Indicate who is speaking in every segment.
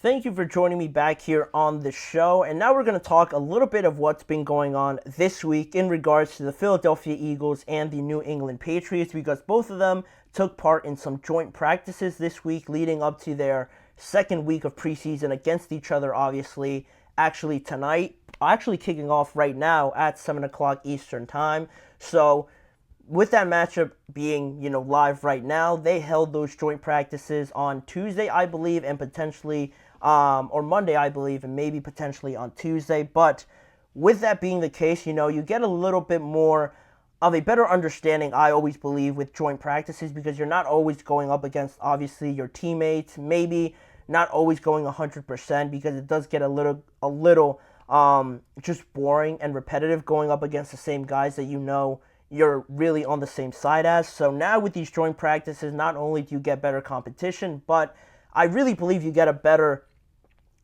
Speaker 1: Thank you for joining me back here on the show. And now we're going to talk a little bit of what's been going on this week in regards to the Philadelphia Eagles and the New England Patriots, because both of them took part in some joint practices this week leading up to their second week of preseason against each other, obviously. Actually tonight, kicking off right now at 7 o'clock Eastern Time. So with that matchup being, live right now, they held those joint practices on Tuesday, I believe, and potentially, or Monday, I believe, and maybe potentially on Tuesday. But with that being the case, you get a little bit more of a better understanding, I always believe, with joint practices, because you're not always going up against, obviously, your teammates, maybe not always going 100%, because it does get a little just boring and repetitive going up against the same guys that you're really on the same side as. So now with these joint practices, not only do you get better competition, but I really believe you get a better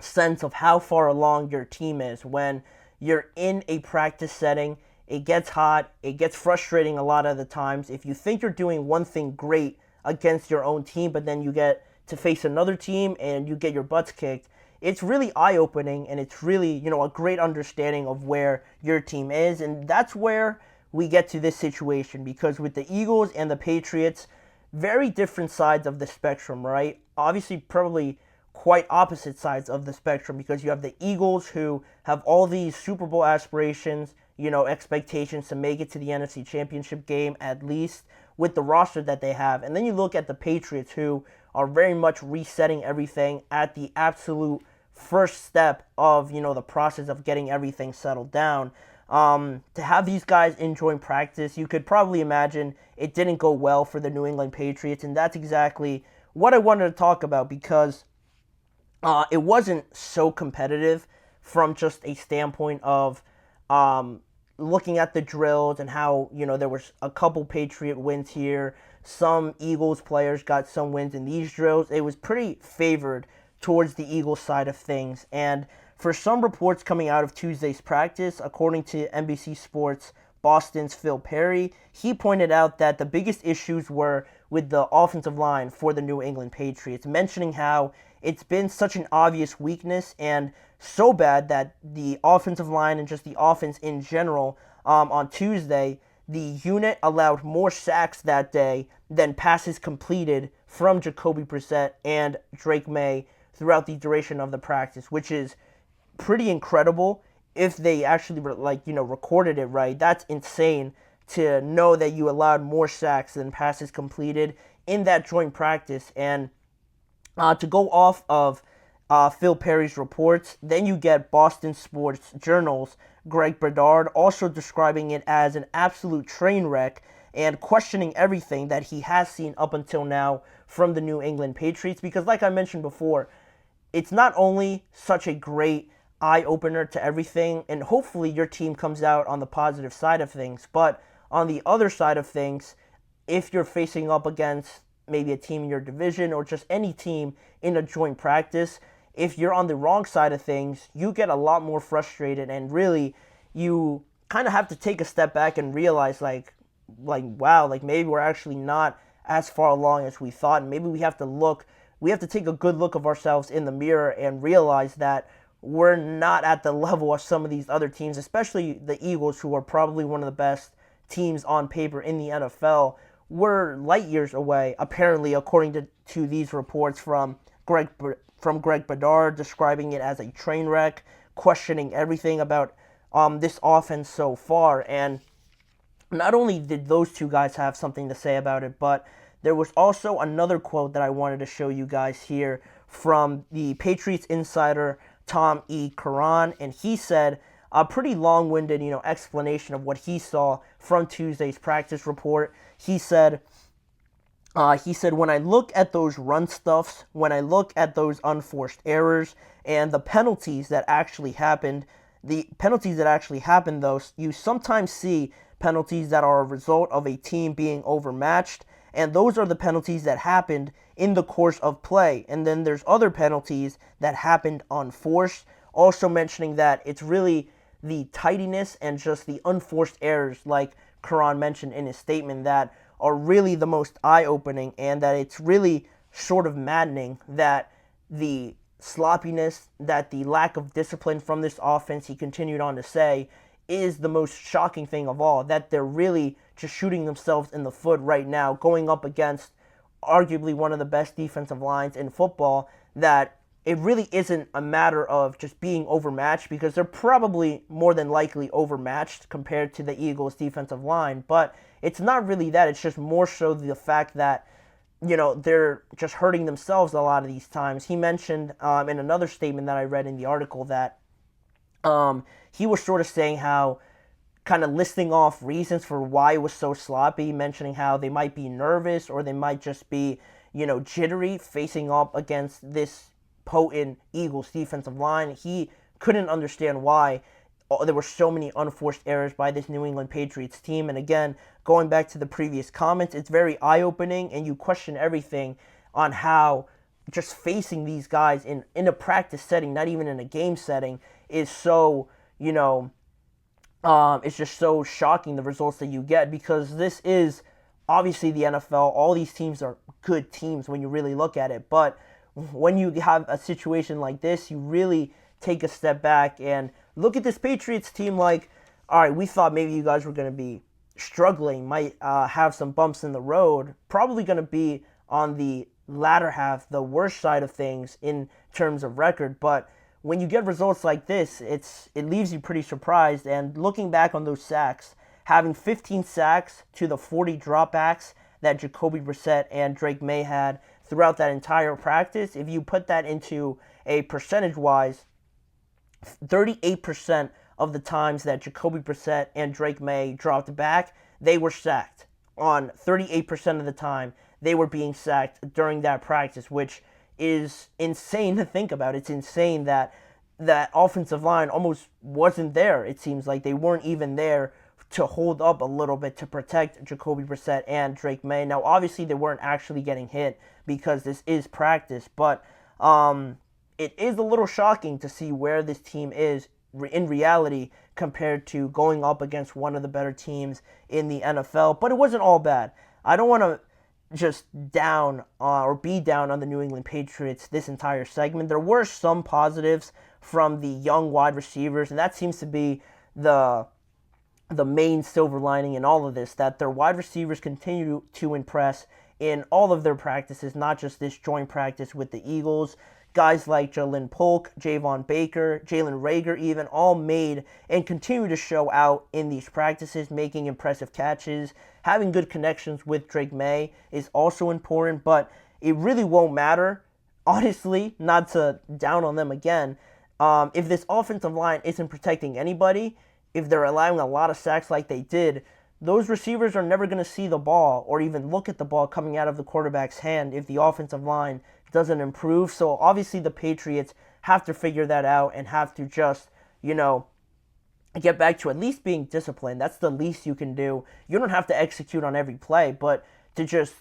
Speaker 1: sense of how far along your team is when you're in a practice setting. It gets hot, it gets frustrating a lot of the times. If you think you're doing one thing great against your own team, but then you get to face another team and you get your butts kicked, it's really eye-opening, and it's really, a great understanding of where your team is. And that's where we get to this situation, because with the Eagles and the Patriots, very different sides of the spectrum, right? Obviously, probably quite opposite sides of the spectrum, because you have the Eagles, who have all these Super Bowl aspirations, expectations to make it to the NFC Championship game, at least with the roster that they have. And then you look at the Patriots, who are very much resetting everything at the absolute first step of, the process of getting everything settled down. To have these guys in joint practice, you could probably imagine it didn't go well for the New England Patriots, and that's exactly what I wanted to talk about, because it wasn't so competitive from just a standpoint of looking at the drills and how, there was a couple Patriot wins here. Some Eagles players got some wins in these drills. It was pretty favored towards the Eagles side of things. And for some reports coming out of Tuesday's practice, according to NBC Sports Boston's Phil Perry, he pointed out that the biggest issues were with the offensive line for the New England Patriots, mentioning how it's been such an obvious weakness and so bad that the offensive line and just the offense in general, on Tuesday, the unit allowed more sacks that day than passes completed from Jacoby Brissett and Drake May throughout the duration of the practice, which is pretty incredible if they actually recorded it right. That's insane to know that you allowed more sacks than passes completed in that joint practice. And to go off of Phil Perry's reports, then you get Boston Sports Journal's Greg Bedard also describing it as an absolute train wreck and questioning everything that he has seen up until now from the New England Patriots, because like I mentioned before, it's not only such a great eye-opener to everything, and hopefully your team comes out on the positive side of things, but on the other side of things, if you're facing up against maybe a team in your division or just any team in a joint practice, if you're on the wrong side of things, you get a lot more frustrated, and really you kind of have to take a step back and realize wow, maybe we're actually not as far along as we thought, and maybe we have to take a good look of ourselves in the mirror and realize that we're not at the level of some of these other teams, especially the Eagles, who are probably one of the best teams on paper in the NFL. We're light years away, apparently, according to these reports from Greg Bedard, describing it as a train wreck, questioning everything about this offense so far. And not only did those two guys have something to say about it, but there was also another quote that I wanted to show you guys here from the Patriots insider Tom E. Curran, and he said a pretty long-winded, explanation of what he saw from Tuesday's practice report. He said, when I look at those run stuffs, when I look at those unforced errors and the penalties that actually happened, though, you sometimes see penalties that are a result of a team being overmatched, and those are the penalties that happened in the course of play. And then there's other penalties that happened unforced, also mentioning that it's really the tidiness and just the unforced errors, like Curran mentioned in his statement, that are really the most eye-opening, and that it's really sort of maddening that the sloppiness, that the lack of discipline from this offense, he continued on to say, is the most shocking thing of all, that they're really just shooting themselves in the foot right now, going up against arguably one of the best defensive lines in football, that it really isn't a matter of just being overmatched, because they're probably more than likely overmatched compared to the Eagles' defensive line, but it's not really that. It's just more so the fact that, they're just hurting themselves a lot of these times. He mentioned in another statement that I read in the article that he was sort of saying how, kind of listing off reasons for why it was so sloppy, mentioning how they might be nervous or they might just be, jittery facing up against this potent Eagles defensive line. He couldn't understand why there were so many unforced errors by this New England Patriots team. And again, going back to the previous comments, it's very eye-opening, and you question everything on how just facing these guys in a practice setting, not even in a game setting, is so, it's just so shocking, the results that you get, because this is obviously the NFL. All these teams are good teams when you really look at it, but when you have a situation like this, you really take a step back and look at this Patriots team like, all right, we thought maybe you guys were going to be struggling, might have some bumps in the road, probably going to be on the latter half, the worst side of things in terms of record. But when you get results like this, it leaves you pretty surprised. And looking back on those sacks, having 15 sacks to the 40 dropbacks that Jacoby Brissett and Drake May had throughout that entire practice, if you put that into a percentage-wise, 38% of the times that Jacoby Brissett and Drake May dropped back, they were sacked. On 38% of the time, they were being sacked during that practice, which is insane to think about. It's insane that that offensive line almost wasn't there. It seems like they weren't even there to hold up a little bit to protect Jacoby Brissett and Drake May. Now, obviously, they weren't actually getting hit because this is practice, but it is a little shocking to see where this team is in reality compared to going up against one of the better teams in the NFL. But it wasn't all bad. I don't want to just down or be down on the New England Patriots this entire segment. There were some positives from the young wide receivers, and that seems to be the main silver lining in all of this, that their wide receivers continue to impress in all of their practices, not just this joint practice with the Eagles. Guys like Jalen Polk, Javon Baker, Jalen Reagor even, all made and continue to show out in these practices, making impressive catches. Having good connections with Drake May is also important, but it really won't matter, honestly, not to down on them again, if this offensive line isn't protecting anybody, if they're allowing a lot of sacks like they did. Those receivers are never going to see the ball or even look at the ball coming out of the quarterback's hand if the offensive line doesn't improve. So obviously the Patriots have to figure that out and have to just, get back to at least being disciplined. That's the least you can do. You don't have to execute on every play, but to just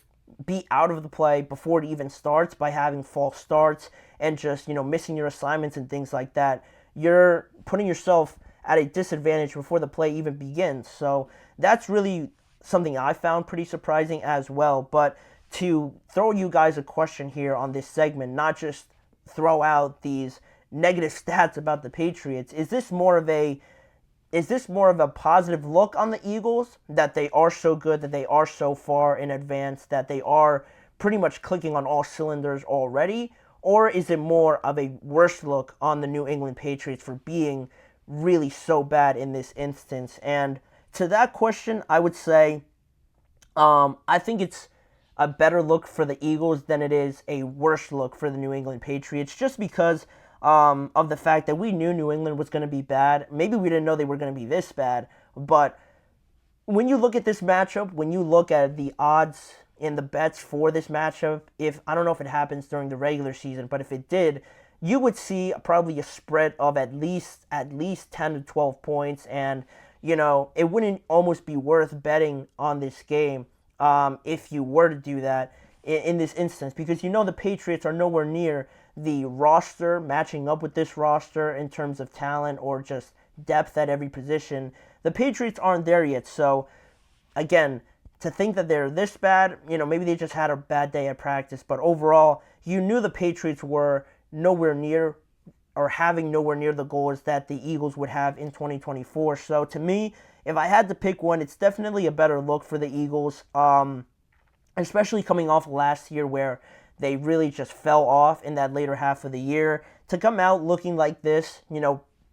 Speaker 1: be out of the play before it even starts by having false starts and just, missing your assignments and things like that, you're putting yourself at a disadvantage before the play even begins. So that's really something I found pretty surprising as well. But to throw you guys a question here on this segment, not just throw out these negative stats about the Patriots, is this more of a positive look on the Eagles, that they are so good, that they are so far in advance, that they are pretty much clicking on all cylinders already? Or is it more of a worse look on the New England Patriots for being really so bad in this instance? And to that question, I would say I think it's a better look for the Eagles than it is a worse look for the New England Patriots, just because of the fact that we knew New England was going to be bad. Maybe we didn't know they were going to be this bad, but when you look at this matchup, when you look at the odds and the bets for this matchup, I don't know if it happens during the regular season, but if it did, you would see probably a spread of at least 10 to 12 points, and it wouldn't almost be worth betting on this game if you were to do that in this instance, because the Patriots are nowhere near the roster matching up with this roster in terms of talent or just depth at every position. The Patriots aren't there yet, so again, to think that they're this bad, maybe they just had a bad day at practice, but overall, you knew the Patriots were nowhere near or having nowhere near the goals that the Eagles would have in 2024. So to me, if I had to pick one, it's definitely a better look for the Eagles, especially coming off last year where they really just fell off in that later half of the year. To come out looking like this,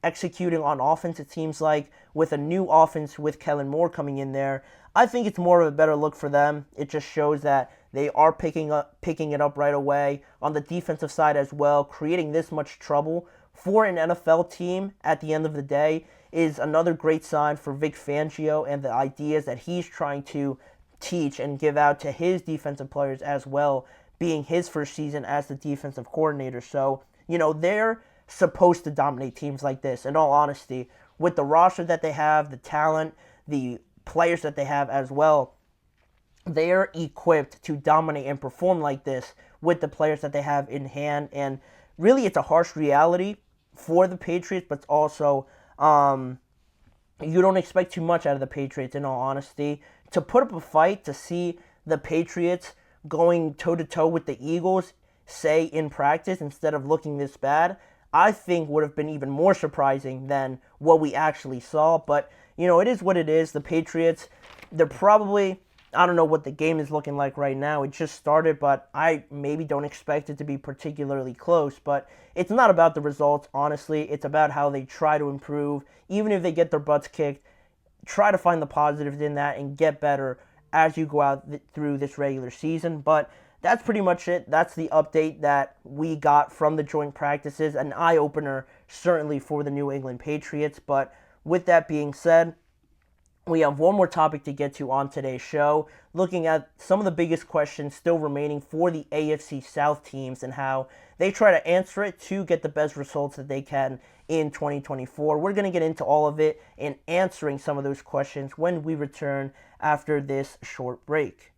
Speaker 1: executing on offense, it seems like, with a new offense with Kellen Moore coming in there, I think it's more of a better look for them. It just shows that they are picking it up right away on the defensive side as well. Creating this much trouble for an NFL team at the end of the day is another great sign for Vic Fangio and the ideas that he's trying to teach and give out to his defensive players as well, being his first season as the defensive coordinator. So, they're supposed to dominate teams like this, in all honesty. With the roster that they have, the talent, the players that they have as well, they're equipped to dominate and perform like this with the players that they have in hand. And really, it's a harsh reality for the Patriots, but also you don't expect too much out of the Patriots, in all honesty. To put up a fight, to see the Patriots going toe-to-toe with the Eagles, say, in practice, instead of looking this bad, I think would have been even more surprising than what we actually saw. But, it is what it is. The Patriots, they're probably, I don't know what the game is looking like right now. It just started, but I maybe don't expect it to be particularly close. But it's not about the results, honestly. It's about how they try to improve. Even if they get their butts kicked, try to find the positives in that and get better as you go out through this regular season. But that's pretty much it. That's the update that we got from the joint practices. An eye-opener, certainly, for the New England Patriots. But with that being said, we have one more topic to get to on today's show, looking at some of the biggest questions still remaining for the AFC South teams and how they try to answer it to get the best results that they can in 2024. We're going to get into all of it and answering some of those questions when we return after this short break.